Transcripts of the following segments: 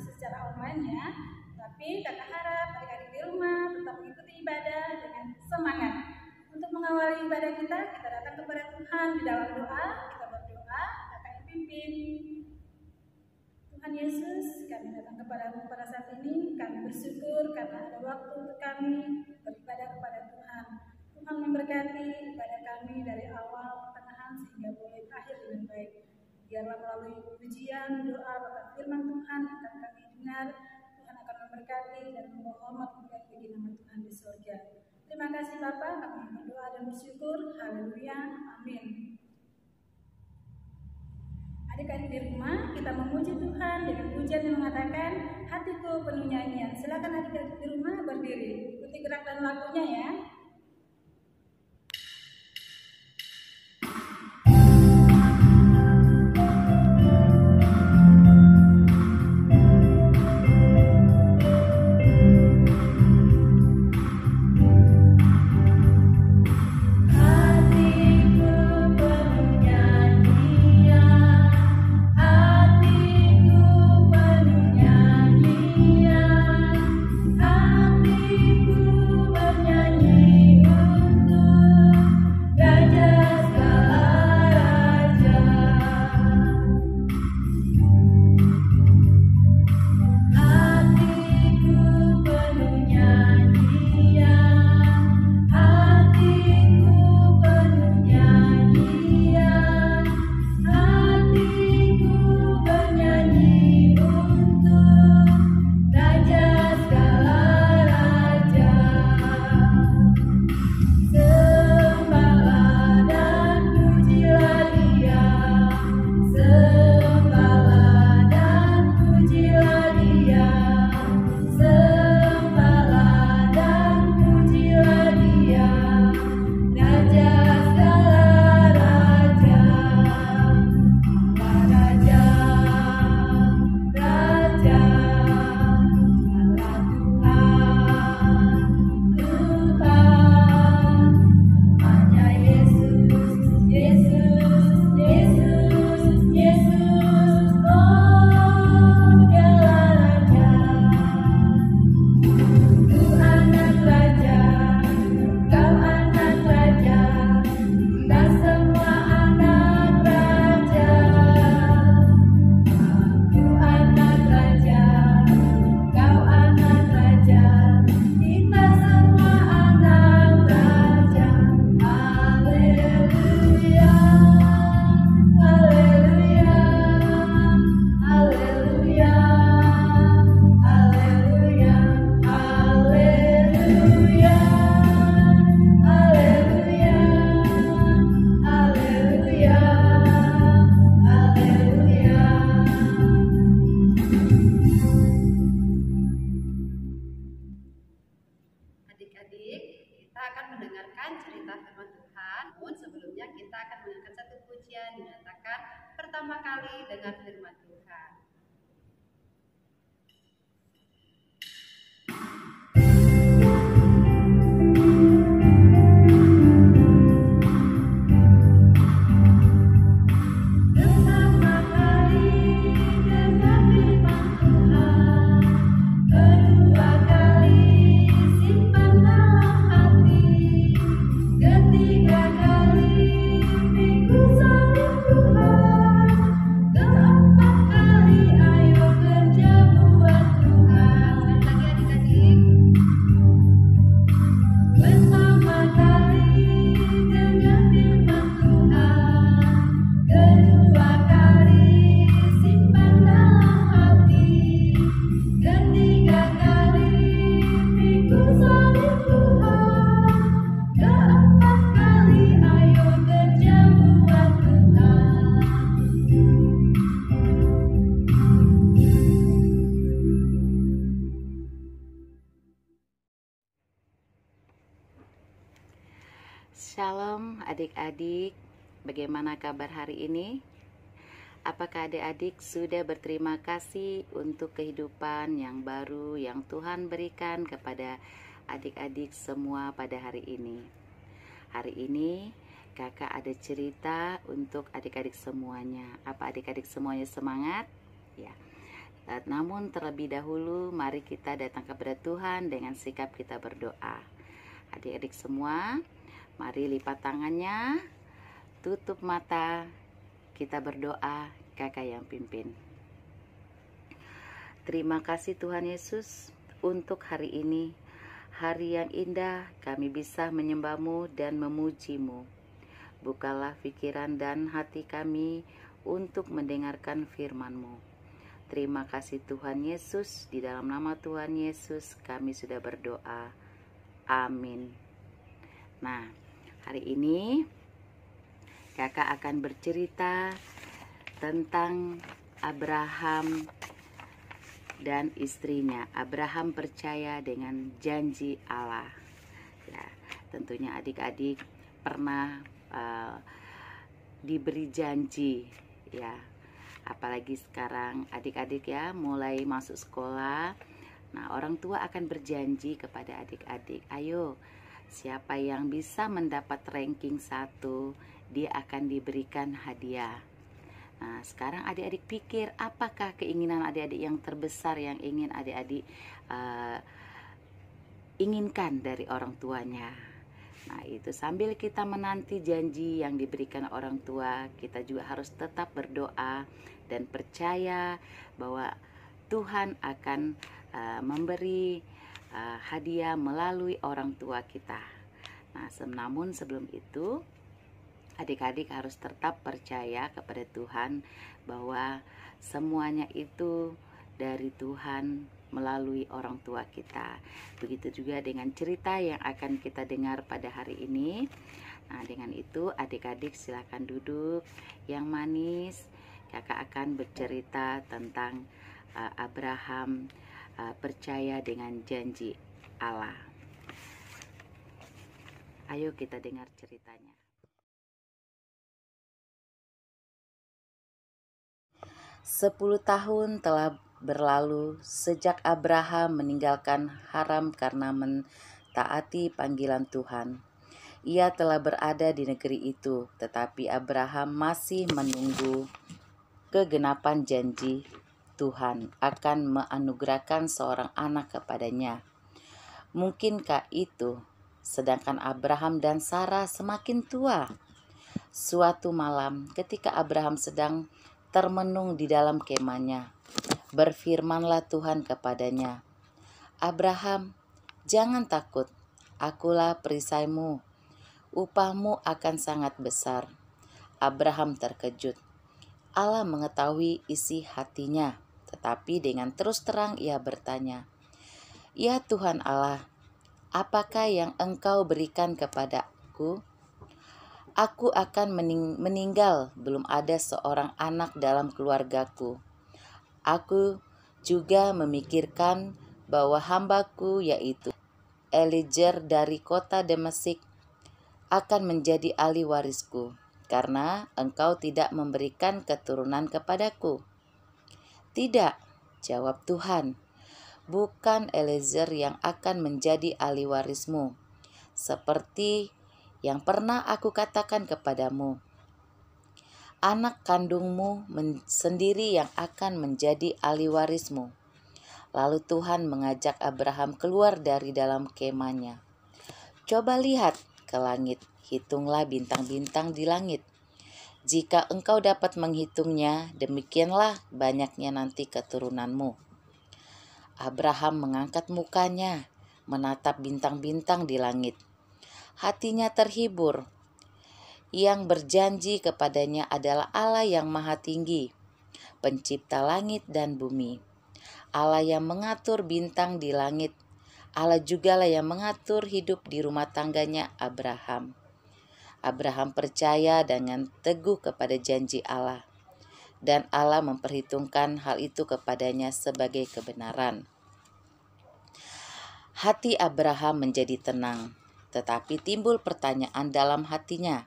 secara online ya. Tapi kakak harap adik-adik di rumah tetap mengikuti ibadah dengan semangat. Untuk mengawali ibadah kita datang kepada Tuhan di dalam doa. Kita berdoa, kakak yang pimpin. Tuhan Yesus, kami datang kepadamu pada saat ini. Kami bersyukur karena ada waktu untuk kami beribadah kepada Tuhan. Tuhan memberkati ibadah kami dari awal, pertengahan, sehingga boleh berakhir dengan baik. Biarlah melalui pujian, doa, bahkan firman Tuhan akan kami dengar, Tuhan akan memberkati dan menghormat bagi nama Tuhan di surga. Terima kasih Bapa, kami berdoa dan bersyukur. Haleluya, amin. Adik-adik di rumah, kita memuji Tuhan dengan pujian yang mengatakan hatiku penuh nyanyian. Silakan adik-adik di rumah berdiri, ikuti gerak dan lagunya ya. Shalom adik-adik, bagaimana kabar hari ini? Apakah adik-adik sudah berterima kasih untuk kehidupan yang baru yang Tuhan berikan kepada adik-adik semua pada hari ini? Hari ini kakak ada cerita untuk adik-adik semuanya. Apa adik-adik semuanya semangat? Ya. Namun terlebih dahulu mari kita datang kepada Tuhan dengan sikap kita berdoa. Adik-adik semua, mari lipat tangannya, tutup mata, kita berdoa, kakak yang pimpin. Terima kasih Tuhan Yesus untuk hari ini, hari yang indah kami bisa menyembah-Mu dan memuji-Mu. Bukalah pikiran dan hati kami untuk mendengarkan firman-Mu. Terima kasih Tuhan Yesus, di dalam nama Tuhan Yesus kami sudah berdoa. Amin. Nah, hari ini kakak akan bercerita tentang Abraham dan istrinya. Abraham percaya dengan janji Allah. Ya, tentunya adik-adik pernah diberi janji, ya. Apalagi sekarang adik-adik ya mulai masuk sekolah. Nah, orang tua akan berjanji kepada adik-adik, ayo, siapa yang bisa mendapat ranking 1, dia akan diberikan hadiah. Nah, sekarang adik-adik pikir, apakah keinginan adik-adik yang terbesar yang ingin adik-adik inginkan dari orang tuanya? Nah, itu sambil kita menanti janji yang diberikan orang tua, kita juga harus tetap berdoa dan percaya bahwa Tuhan akan memberi hadiah melalui orang tua kita. Nah, namun sebelum itu, adik-adik harus tetap percaya kepada Tuhan bahwa semuanya itu dari Tuhan melalui orang tua kita. Begitu juga dengan cerita yang akan kita dengar pada hari ini. Nah, dengan itu adik-adik silakan duduk yang manis. Kakak akan bercerita tentang Abraham percaya dengan janji Allah. Ayo kita dengar ceritanya. 10 tahun telah berlalu sejak Abraham meninggalkan Haram karena mentaati panggilan Tuhan. Ia telah berada di negeri itu, tetapi Abraham masih menunggu kegenapan janji Tuhan akan menganugerahkan seorang anak kepadanya. Mungkinkah itu, sedangkan Abraham dan Sarah semakin tua? Suatu malam, ketika Abraham sedang termenung di dalam kemahnya, berfirmanlah Tuhan kepadanya, "Abraham, jangan takut, akulah perisaimu, upahmu akan sangat besar." Abraham terkejut. Allah mengetahui isi hatinya, tetapi dengan terus terang ia bertanya, "Ya Tuhan Allah, apakah yang Engkau berikan kepadaku? Aku akan meninggal, belum ada seorang anak dalam keluargaku. Aku juga memikirkan bahwa hambaku yaitu Eliezer dari kota Damesik akan menjadi ahli warisku, karena Engkau tidak memberikan keturunan kepadaku." "Tidak," jawab Tuhan, "bukan Eliezer yang akan menjadi ahli warismu, seperti yang pernah aku katakan kepadamu. Anak kandungmu sendiri yang akan menjadi ahli warismu." Lalu Tuhan mengajak Abraham keluar dari dalam kemahnya. "Coba lihat ke langit, hitunglah bintang-bintang di langit. Jika engkau dapat menghitungnya, demikianlah banyaknya nanti keturunanmu." Abraham mengangkat mukanya, menatap bintang-bintang di langit. Hatinya terhibur. Yang berjanji kepadanya adalah Allah yang Maha Tinggi, pencipta langit dan bumi. Allah yang mengatur bintang di langit. Allah jugalah yang mengatur hidup di rumah tangganya Abraham. Abraham percaya dengan teguh kepada janji Allah, dan Allah memperhitungkan hal itu kepadanya sebagai kebenaran. Hati Abraham menjadi tenang, tetapi timbul pertanyaan dalam hatinya.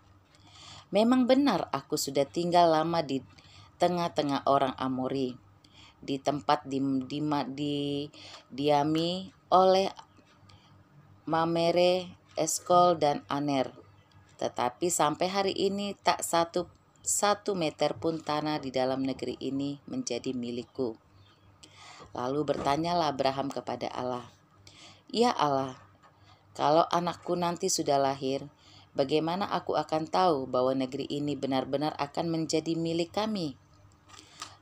"Memang benar aku sudah tinggal lama di tengah-tengah orang Amori, di tempat didiami oleh Mamere, Eskol, dan Aner. Tetapi sampai hari ini tak satu meter pun tanah di dalam negeri ini menjadi milikku." Lalu bertanyalah Abraham kepada Allah, "Ya Allah, kalau anakku nanti sudah lahir, bagaimana aku akan tahu bahwa negeri ini benar-benar akan menjadi milik kami?"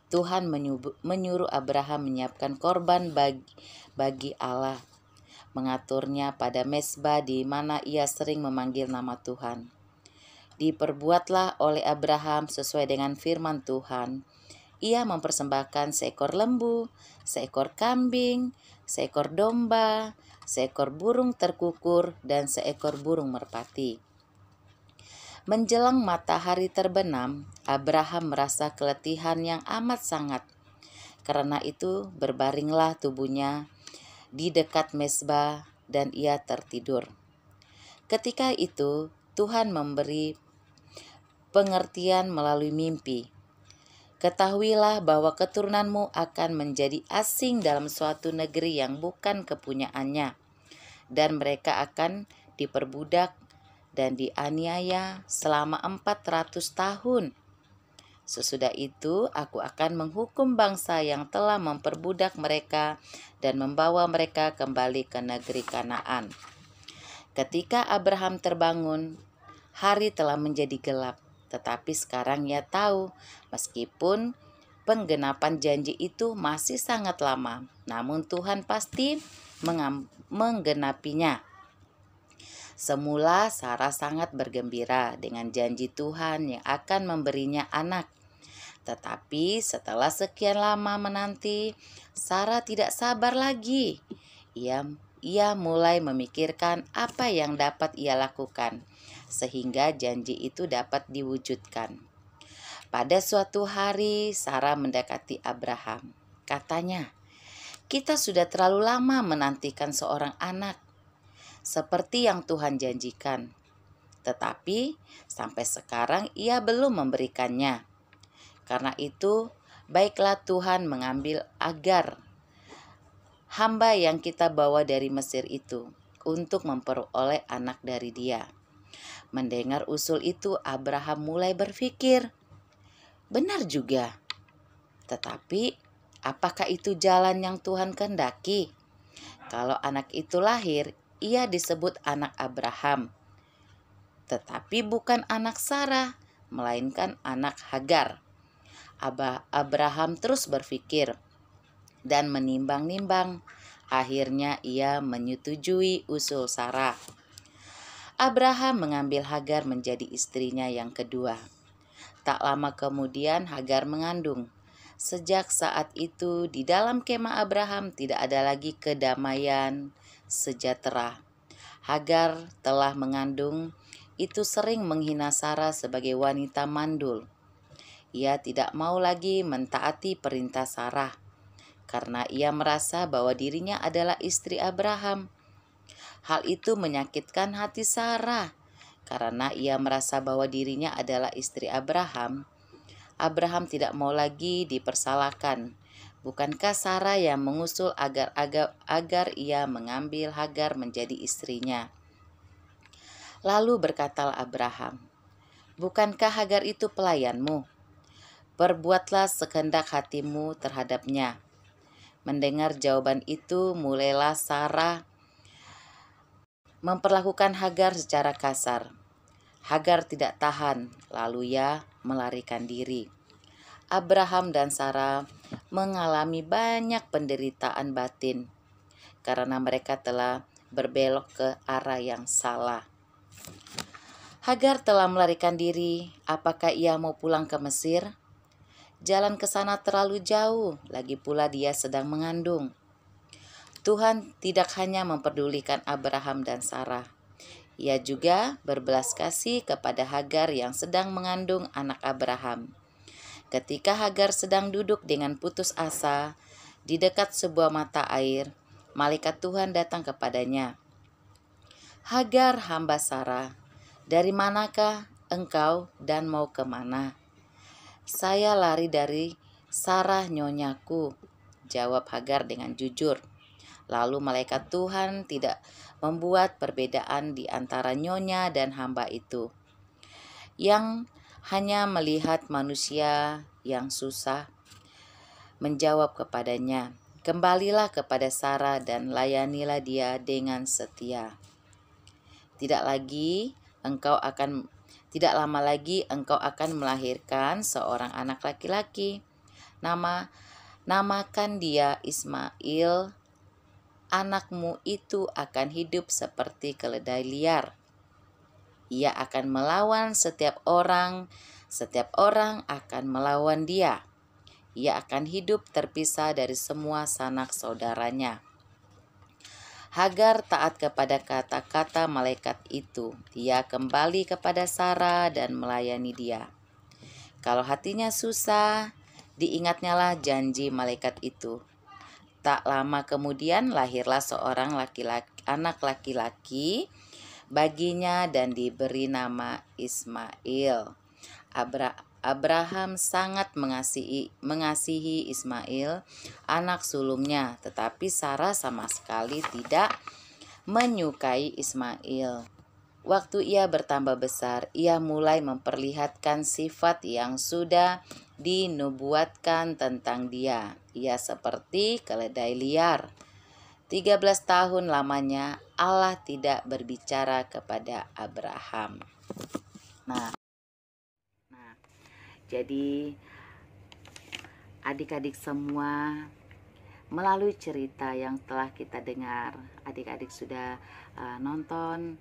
Tuhan menyuruh Abraham menyiapkan korban bagi Allah, mengaturnya pada mezbah di mana ia sering memanggil nama Tuhan. Diperbuatlah oleh Abraham sesuai dengan firman Tuhan. Ia mempersembahkan seekor lembu, seekor kambing, seekor domba, seekor burung terkukur, dan seekor burung merpati. Menjelang matahari terbenam, Abraham merasa keletihan yang amat sangat. Karena itu berbaringlah tubuhnya di dekat mezbah dan ia tertidur. Ketika itu Tuhan memberi pengertian melalui mimpi. "Ketahuilah bahwa keturunanmu akan menjadi asing dalam suatu negeri yang bukan kepunyaannya, dan mereka akan diperbudak dan dianiaya selama 400 tahun. Sesudah itu aku akan menghukum bangsa yang telah memperbudak mereka dan membawa mereka kembali ke negeri Kanaan." Ketika Abraham terbangun, hari telah menjadi gelap. Tetapi sekarang ia tahu, meskipun penggenapan janji itu masih sangat lama, namun Tuhan pasti menggenapinya. Semula Sarah sangat bergembira dengan janji Tuhan yang akan memberinya anak. Tetapi setelah sekian lama menanti, Sarah tidak sabar lagi. Ia mulai memikirkan apa yang dapat ia lakukan, sehingga janji itu dapat diwujudkan. Pada suatu hari, Sarah mendekati Abraham. Katanya, "Kita sudah terlalu lama menantikan seorang anak, seperti yang Tuhan janjikan. Tetapi sampai sekarang ia belum memberikannya. Karena itu, baiklah Tuhan mengambil Agar, hamba yang kita bawa dari Mesir itu, untuk memperoleh anak dari dia." Mendengar usul itu, Abraham mulai berpikir, "Benar juga. Tetapi apakah itu jalan yang Tuhan kehendaki? Kalau anak itu lahir, ia disebut anak Abraham, tetapi bukan anak Sarah, melainkan anak Hagar." Abraham terus berpikir dan menimbang-nimbang. Akhirnya ia menyetujui usul Sarah. Abraham mengambil Hagar menjadi istrinya yang kedua. Tak lama kemudian Hagar mengandung. Sejak saat itu di dalam kemah Abraham tidak ada lagi kedamaian sejahtera. Hagar telah mengandung itu sering menghina Sarah sebagai wanita mandul. Ia tidak mau lagi mentaati perintah Sarah karena ia merasa bahwa dirinya adalah istri Abraham. Hal itu menyakitkan hati Sarah karena ia merasa bahwa dirinya adalah istri Abraham. Abraham tidak mau lagi dipersalahkan. Bukankah Sarah yang mengusul agar ia mengambil Hagar menjadi istrinya? Lalu berkatalah Abraham, "Bukankah Hagar itu pelayanmu? Perbuatlah sekehendak hatimu terhadapnya." Mendengar jawaban itu, mulailah Sarah memperlakukan Hagar secara kasar. Hagar tidak tahan, lalu ia melarikan diri. Abraham dan Sarah mengalami banyak penderitaan batin karena mereka telah berbelok ke arah yang salah. Hagar telah melarikan diri. Apakah ia mau pulang ke Mesir? Jalan ke sana terlalu jauh, lagi pula dia sedang mengandung. Tuhan tidak hanya memperdulikan Abraham dan Sarah. Ia juga berbelas kasih kepada Hagar yang sedang mengandung anak Abraham. Ketika Hagar sedang duduk dengan putus asa di dekat sebuah mata air, malaikat Tuhan datang kepadanya. "Hagar, hamba Sarah, dari manakah engkau dan mau kemana?" "Saya lari dari Sarah nyonyaku," jawab Hagar dengan jujur. Lalu malaikat Tuhan tidak membuat perbedaan di antara nyonya dan hamba itu, yang hanya melihat manusia yang susah, menjawab kepadanya, Kembalilah kepada Sarah dan layanilah dia dengan setia. Tidak lama lagi engkau akan melahirkan seorang anak laki-laki. Namakan dia Ismail. Anakmu itu akan hidup seperti keledai liar. Ia akan melawan setiap orang akan melawan dia. Ia akan hidup terpisah dari semua sanak saudaranya. Hagar taat kepada kata-kata malaikat itu. Dia kembali kepada Sarah dan melayani dia. Kalau hatinya susah, diingatnyalah janji malaikat itu. Tak lama kemudian lahirlah seorang anak laki-laki baginya dan diberi nama Ismail. Abraham sangat mengasihi Ismail, anak sulungnya, tetapi Sarah sama sekali tidak menyukai Ismail. Waktu ia bertambah besar, ia mulai memperlihatkan sifat yang sudah dinubuatkan tentang dia. Ia seperti keledai liar. 13 tahun lamanya Allah tidak berbicara kepada Abraham. Nah, jadi adik-adik semua, melalui cerita yang telah kita dengar, adik-adik sudah nonton,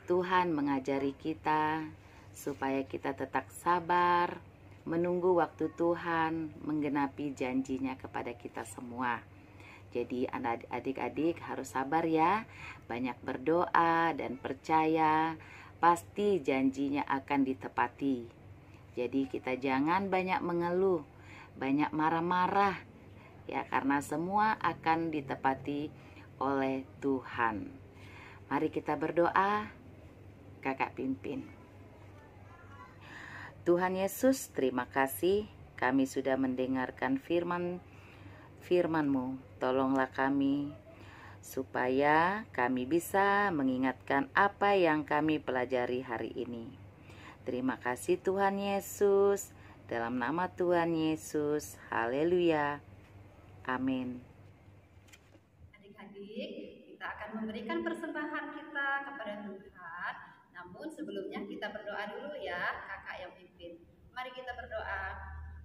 Tuhan mengajari kita supaya kita tetap sabar, menunggu waktu Tuhan menggenapi janjinya kepada kita semua. Jadi adik-adik harus sabar ya, banyak berdoa dan percaya, pasti janjinya akan ditepati. Jadi kita jangan banyak mengeluh, banyak marah-marah ya, karena semua akan ditepati oleh Tuhan. Mari kita berdoa. Kakak pimpin. Tuhan Yesus, terima kasih kami sudah mendengarkan firman-Mu. Tolonglah kami supaya kami bisa mengingatkan apa yang kami pelajari hari ini. Terima kasih Tuhan Yesus. Dalam nama Tuhan Yesus. Haleluya. Amin. Adik-adik, kita akan memberikan persembahan kita kepada Tuhan. Namun sebelumnya kita berdoa dulu ya, kakak yang pimpin. Mari kita berdoa.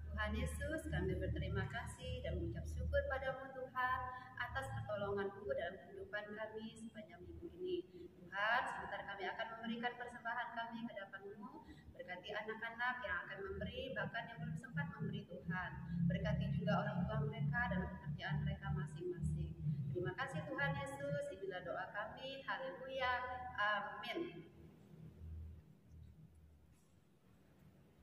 Tuhan Yesus, kami berterima kasih dan mengucap syukur padamu Tuhan atas pertolongan-Mu dalam kehidupan kami sepanjang minggu ini. Tuhan, sebentar kami akan memberikan persembahan kami ke hadapan-Mu. Berkati anak-anak yang akan memberi, bahkan yang belum sempat memberi Tuhan. Berkati juga orang tua mereka dalam pekerjaan mereka masing-masing. Terima kasih Tuhan Yesus, inilah doa kami. Haleluya. Amin.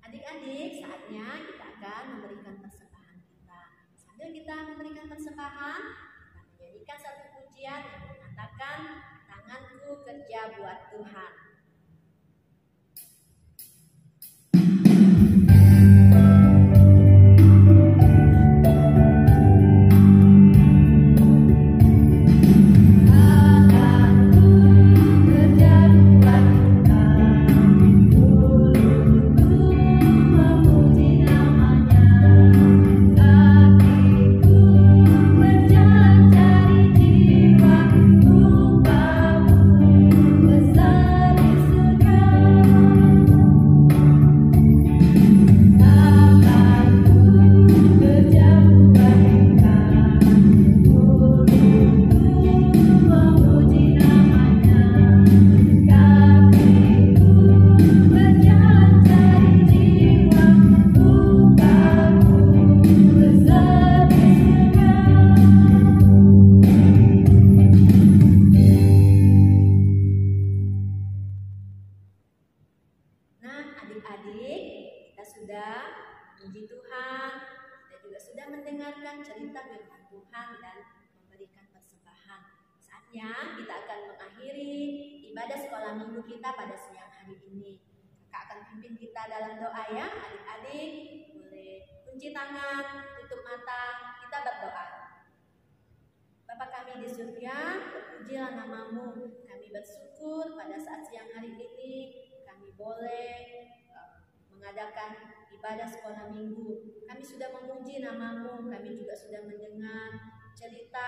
Adik-adik, saatnya kita akan memberikan persembahan kita. Sambil kita memberikan persembahan, kita menyanyikan satu pujian yang mengatakan, tanganku kerja buat Tuhan. mendengarkan cerita firman Tuhan dan memberikan persembahan. Saatnya kita akan mengakhiri ibadah sekolah minggu kita pada siang hari ini. Kakak akan pimpin kita dalam doa ya, adik-adik. Boleh kunci tangan, tutup mata, kita berdoa. Bapa kami di surga, terpujilah nama-Mu. Kami bersyukur pada saat siang hari ini kami boleh mengadakan ibadah sekolah minggu. Kami sudah memuji nama-Mu, kami juga sudah mendengar cerita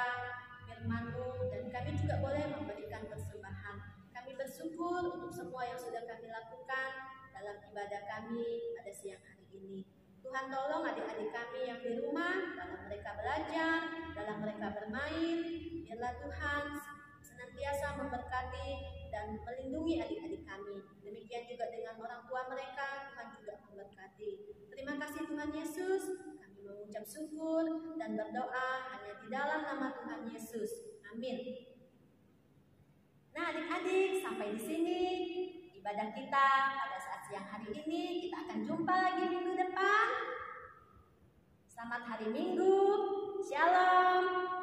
firman-Mu, dan kami juga boleh memberikan persembahan. Kami bersyukur untuk semua yang sudah kami lakukan dalam ibadah kami pada siang hari ini. Tuhan, tolong adik-adik kami yang di rumah, dalam mereka belajar, dalam mereka bermain, biarlah Tuhan senantiasa memberkati dan melindungi adik-adik kami. Demikian juga dengan orang tua mereka, Tuhan juga memberkati. Terima kasih Tuhan Yesus, kami mengucap syukur dan berdoa hanya di dalam nama Tuhan Yesus. Amin. Nah adik-adik, sampai di sini ibadah kita pada saat siang hari ini. Kita akan jumpa lagi minggu depan. Selamat hari Minggu. Shalom.